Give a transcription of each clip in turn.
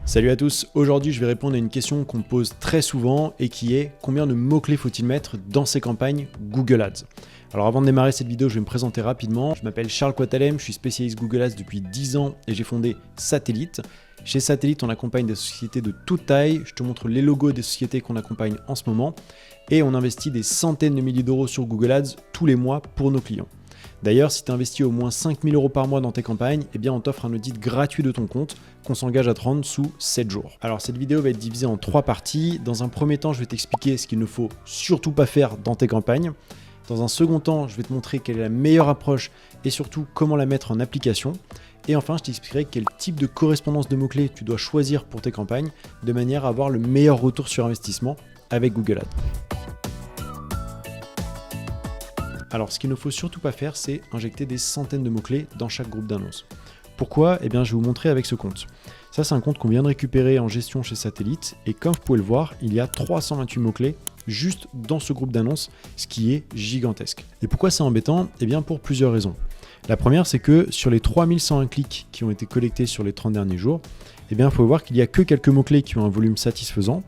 Salut à tous, aujourd'hui je vais répondre à une question qu'on me pose très souvent et qui est combien de mots-clés faut-il mettre dans ses campagnes Google Ads. Alors avant de démarrer cette vidéo, je vais me présenter rapidement. Je m'appelle Charles Coatalem, je suis spécialiste Google Ads depuis 10 ans et j'ai fondé Satellite. Chez Satellite, on accompagne des sociétés de toute taille. Je te montre les logos des sociétés qu'on accompagne en ce moment et on investit des centaines de milliers d'euros sur Google Ads tous les mois pour nos clients. D'ailleurs, si tu investis au moins 5 000 € par mois dans tes campagnes, eh bien on t'offre un audit gratuit de ton compte qu'on s'engage à te rendre sous 7 jours. Alors cette vidéo va être divisée en 3 parties. Dans un premier temps, je vais t'expliquer ce qu'il ne faut surtout pas faire dans tes campagnes. Dans un second temps, je vais te montrer quelle est la meilleure approche et surtout comment la mettre en application. Et enfin, je t'expliquerai quel type de correspondance de mots-clés tu dois choisir pour tes campagnes de manière à avoir le meilleur retour sur investissement avec Google Ads. Alors, ce qu'il ne faut surtout pas faire, c'est injecter des centaines de mots-clés dans chaque groupe d'annonces. Pourquoi ? Eh bien, je vais vous montrer avec ce compte. Ça, c'est un compte qu'on vient de récupérer en gestion chez Satellite. Et comme vous pouvez le voir, il y a 328 mots-clés juste dans ce groupe d'annonces, ce qui est gigantesque. Et pourquoi c'est embêtant ? Eh bien, pour plusieurs raisons. La première, c'est que sur les 3101 clics qui ont été collectés sur les 30 derniers jours, eh bien, il faut voir qu'il n'y a que quelques mots-clés qui ont un volume satisfaisant.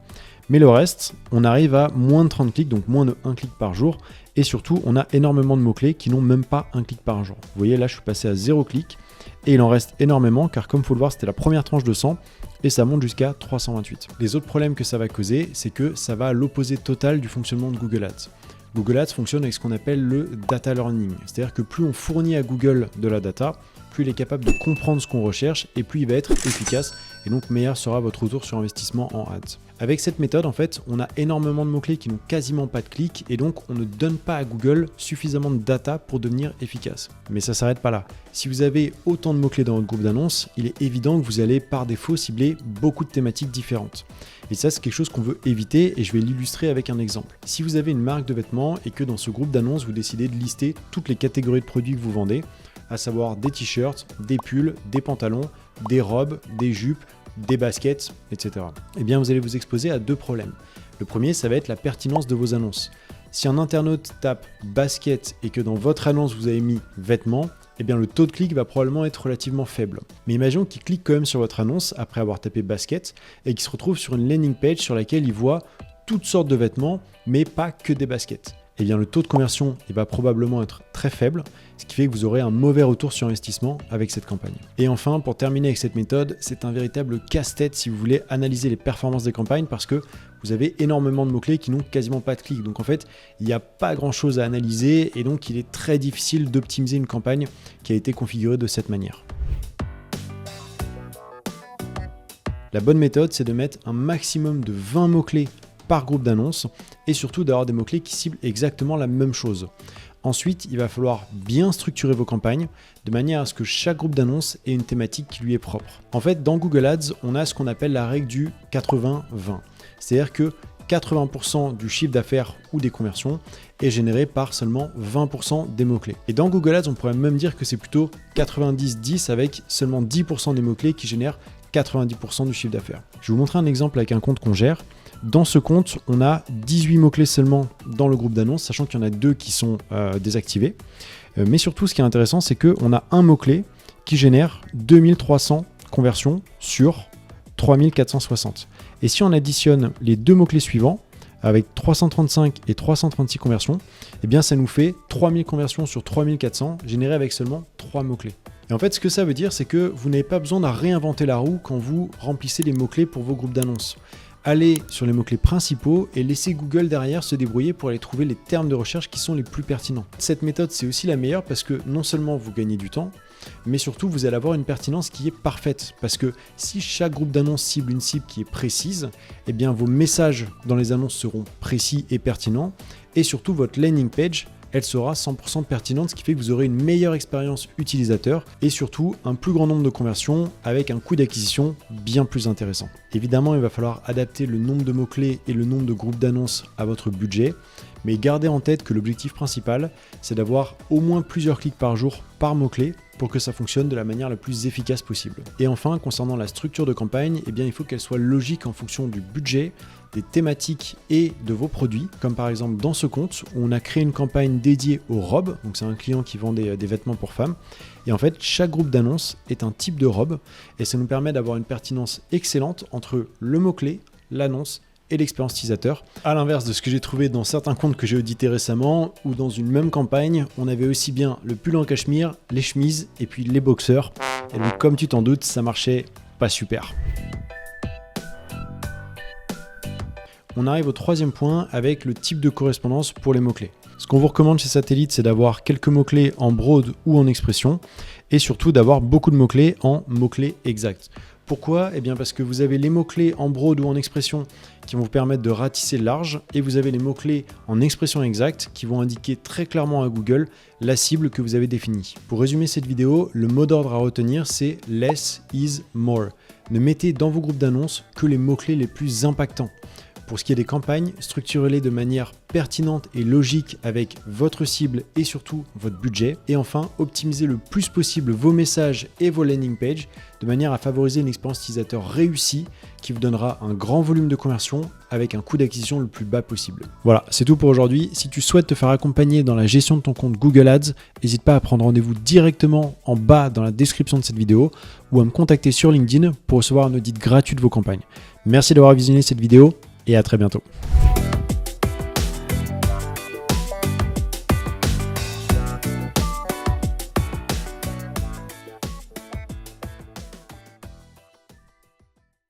Mais le reste, on arrive à moins de 30 clics, donc moins de 1 clic par jour. Et surtout, on a énormément de mots-clés qui n'ont même pas un clic par jour. Vous voyez, là, je suis passé à 0 clic. Et il en reste énormément, car comme il faut le voir, c'était la première tranche de 100. Et ça monte jusqu'à 328. Les autres problèmes que ça va causer, c'est que ça va à l'opposé total du fonctionnement de Google Ads. Google Ads fonctionne avec ce qu'on appelle le data learning. C'est-à-dire que plus on fournit à Google de la data, plus il est capable de comprendre ce qu'on recherche et plus il va être efficace et donc meilleur sera votre retour sur investissement en ads. Avec cette méthode, en fait, on a énormément de mots-clés qui n'ont quasiment pas de clics et donc on ne donne pas à Google suffisamment de data pour devenir efficace. Mais ça ne s'arrête pas là. Si vous avez autant de mots-clés dans votre groupe d'annonces, il est évident que vous allez par défaut cibler beaucoup de thématiques différentes. Et ça, c'est quelque chose qu'on veut éviter et je vais l'illustrer avec un exemple. Si vous avez une marque de vêtements et que dans ce groupe d'annonces, vous décidez de lister toutes les catégories de produits que vous vendez, à savoir des t-shirts, des pulls, des pantalons, des robes, des jupes, des baskets, etc. Eh bien, vous allez vous exposer à deux problèmes. Le premier, ça va être la pertinence de vos annonces. Si un internaute tape basket et que dans votre annonce, vous avez mis vêtements, eh bien, le taux de clic va probablement être relativement faible. Mais imaginons qu'il clique quand même sur votre annonce après avoir tapé basket et qu'il se retrouve sur une landing page sur laquelle il voit toutes sortes de vêtements, mais pas que des baskets. Eh bien, le taux de conversion il va probablement être très faible, ce qui fait que vous aurez un mauvais retour sur investissement avec cette campagne. Et enfin, pour terminer avec cette méthode, c'est un véritable casse-tête si vous voulez analyser les performances des campagnes parce que vous avez énormément de mots-clés qui n'ont quasiment pas de clics. Donc en fait, il n'y a pas grand-chose à analyser et donc il est très difficile d'optimiser une campagne qui a été configurée de cette manière. La bonne méthode, c'est de mettre un maximum de 20 mots-clés par groupe d'annonces et surtout d'avoir des mots-clés qui ciblent exactement la même chose. Ensuite, il va falloir bien structurer vos campagnes de manière à ce que chaque groupe d'annonces ait une thématique qui lui est propre. En fait, dans Google Ads, on a ce qu'on appelle la règle du 80-20. C'est-à-dire que 80% du chiffre d'affaires ou des conversions est généré par seulement 20% des mots-clés. Et dans Google Ads, on pourrait même dire que c'est plutôt 90-10 avec seulement 10% des mots-clés qui génèrent 90% du chiffre d'affaires. Je vais vous montrer un exemple avec un compte qu'on gère. Dans ce compte, on a 18 mots-clés seulement dans le groupe d'annonces, sachant qu'il y en a 2 qui sont désactivés. Mais surtout, ce qui est intéressant, c'est qu'on a un mot-clé qui génère 2300 conversions sur 3460. Et si on additionne les 2 mots-clés suivants, avec 335 et 336 conversions, eh bien ça nous fait 3000 conversions sur 3400 générées avec seulement 3 mots-clés. Et en fait, ce que ça veut dire, c'est que vous n'avez pas besoin de réinventer la roue quand vous remplissez les mots-clés pour vos groupes d'annonces. Allez sur les mots-clés principaux et laissez Google derrière se débrouiller pour aller trouver les termes de recherche qui sont les plus pertinents. Cette méthode, c'est aussi la meilleure parce que non seulement vous gagnez du temps, mais surtout vous allez avoir une pertinence qui est parfaite. Parce que si chaque groupe d'annonces cible une cible qui est précise, eh bien vos messages dans les annonces seront précis et pertinents. Et surtout votre landing page, elle sera 100% pertinente, ce qui fait que vous aurez une meilleure expérience utilisateur et surtout un plus grand nombre de conversions avec un coût d'acquisition bien plus intéressant. Évidemment, il va falloir adapter le nombre de mots-clés et le nombre de groupes d'annonces à votre budget, mais gardez en tête que l'objectif principal, c'est d'avoir au moins plusieurs clics par jour par mot-clé pour que ça fonctionne de la manière la plus efficace possible. Et enfin, concernant la structure de campagne, eh bien, il faut qu'elle soit logique en fonction du budget, des thématiques et de vos produits, comme par exemple dans ce compte où on a créé une campagne dédiée aux robes, donc c'est un client qui vend des vêtements pour femmes, Et en fait, chaque groupe d'annonces est un type de robe et ça nous permet d'avoir une pertinence excellente entre le mot-clé, l'annonce et l'expérience utilisateur. À l'inverse de ce que j'ai trouvé dans certains comptes que j'ai audités récemment, où dans une même campagne, on avait aussi bien le pull en cachemire, les chemises et puis les boxers. Et donc comme tu t'en doutes, ça marchait pas super. On arrive au troisième point avec le type de correspondance pour les mots-clés. Ce qu'on vous recommande chez Satellite, c'est d'avoir quelques mots-clés en broad ou en expression et surtout d'avoir beaucoup de mots-clés en mots-clés exacts. Pourquoi ? Eh bien parce que vous avez les mots-clés en broad ou en expression qui vont vous permettre de ratisser large et vous avez les mots-clés en expression exacte qui vont indiquer très clairement à Google la cible que vous avez définie. Pour résumer cette vidéo, le mot d'ordre à retenir, c'est less is more. Ne mettez dans vos groupes d'annonces que les mots-clés les plus impactants. Pour ce qui est des campagnes, structurez-les de manière pertinente et logique avec votre cible et surtout votre budget. Et enfin, optimisez le plus possible vos messages et vos landing pages de manière à favoriser une expérience utilisateur réussie qui vous donnera un grand volume de conversion avec un coût d'acquisition le plus bas possible. Voilà, c'est tout pour aujourd'hui. Si tu souhaites te faire accompagner dans la gestion de ton compte Google Ads, n'hésite pas à prendre rendez-vous directement en bas dans la description de cette vidéo ou à me contacter sur LinkedIn pour recevoir un audit gratuit de vos campagnes. Merci d'avoir visionné cette vidéo et à très bientôt.